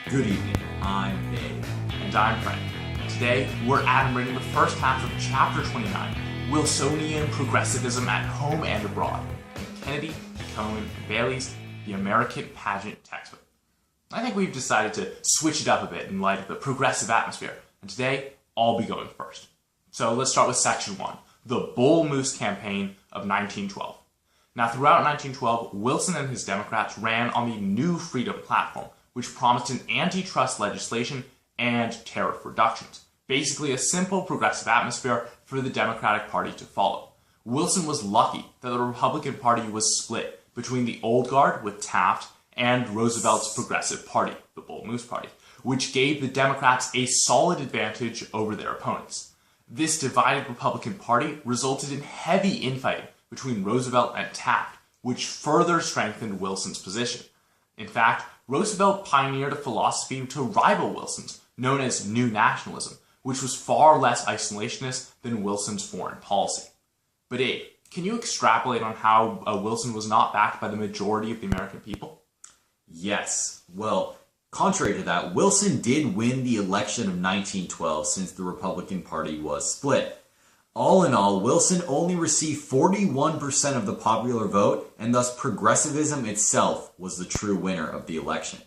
Good evening, I'm Dave. And I'm Frank. Today, we're admiring the first half of Chapter 29, Wilsonian Progressivism at Home and Abroad, Kennedy, Cohen, and Bailey's The American Pageant textbook. I think we've decided to switch it up a bit in light of the progressive atmosphere, and today, I'll be going first. So let's start with Section 1, the Bull Moose Campaign of 1912. Now, throughout 1912, Wilson and his Democrats ran on the New Freedom platform, which promised an antitrust legislation and tariff reductions. Basically, a simple progressive atmosphere for the Democratic Party to follow. Wilson was lucky that the Republican Party was split between the Old Guard with Taft and Roosevelt's Progressive Party, the Bull Moose Party, which gave the Democrats a solid advantage over their opponents. This divided Republican Party resulted in heavy infighting between Roosevelt and Taft, which further strengthened Wilson's position. In fact, Roosevelt pioneered a philosophy to rival Wilson's, known as New Nationalism, which was far less isolationist than Wilson's foreign policy. But Abe, can you extrapolate on how Wilson was not backed by the majority of the American people? Yes. Well, contrary to that, Wilson did win the election of 1912 since the Republican Party was split. All in all, Wilson only received 41% of the popular vote, and thus progressivism itself was the true winner of the election.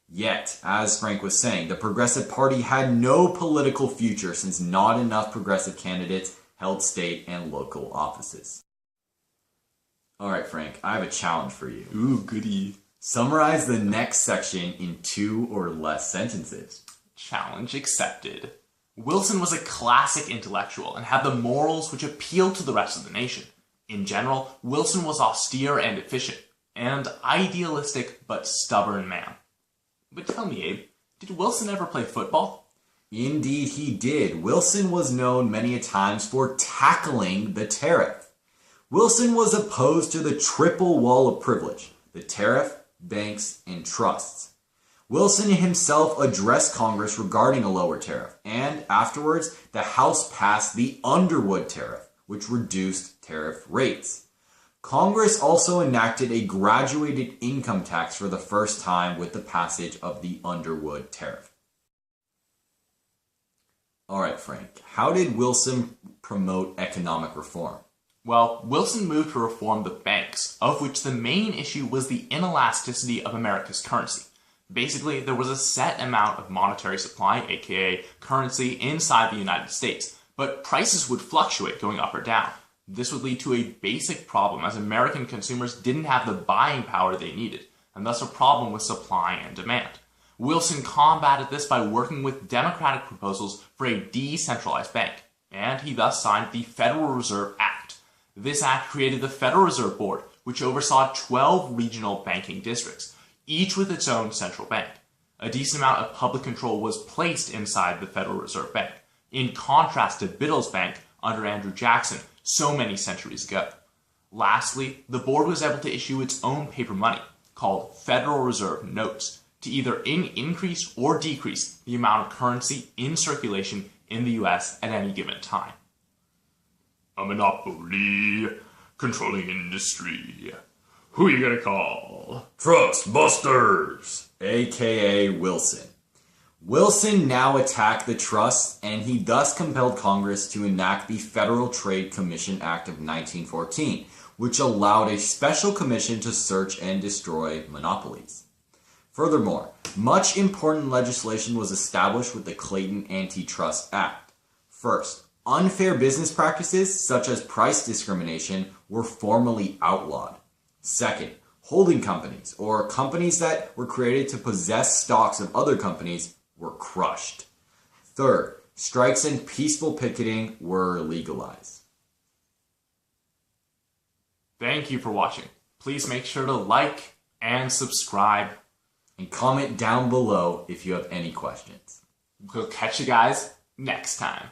Yet, as Frank was saying, the Progressive Party had no political future since not enough progressive candidates held state and local offices. Alright, Frank, I have a challenge for you. Ooh, goody. Summarize the next section in 2 or less sentences. Challenge accepted. Wilson was a classic intellectual and had the morals which appealed to the rest of the nation. In general, Wilson was austere and efficient, and idealistic but stubborn man. But tell me, Abe, did Wilson ever play football? Indeed he did. Wilson was known many a times for tackling the tariff. Wilson was opposed to the triple wall of privilege, the tariff, banks, and trusts. Wilson himself addressed Congress regarding a lower tariff, and afterwards, the House passed the Underwood tariff, which reduced tariff rates. Congress also enacted a graduated income tax for the first time with the passage of the Underwood tariff. Alright, Frank, how did Wilson promote economic reform? Well, Wilson moved to reform the banks, of which the main issue was the inelasticity of America's currency. Basically, there was a set amount of monetary supply, aka currency, inside the United States, but prices would fluctuate going up or down. This would lead to a basic problem as American consumers didn't have the buying power they needed, and thus a problem with supply and demand. Wilson combated this by working with Democratic proposals for a decentralized bank, and he thus signed the Federal Reserve Act. This act created the Federal Reserve Board, which oversaw 12 regional banking districts, each with its own central bank. A decent amount of public control was placed inside the Federal Reserve Bank, in contrast to Biddle's Bank under Andrew Jackson so many centuries ago. Lastly, the board was able to issue its own paper money, called Federal Reserve Notes, to either increase or decrease the amount of currency in circulation in the US at any given time. A monopoly, controlling industry. Who are you gonna call? Trust Busters, aka Wilson. Wilson now attacked the trusts, and he thus compelled Congress to enact the Federal Trade Commission Act of 1914, which allowed a special commission to search and destroy monopolies. Furthermore, much important legislation was established with the Clayton Antitrust Act. First, unfair business practices, such as price discrimination, were formally outlawed. Second, holding companies, or companies that were created to possess stocks of other companies, were crushed. Third, strikes and peaceful picketing were legalized. Thank you for watching. Please make sure to like and subscribe. And comment down below if you have any questions. We'll catch you guys next time.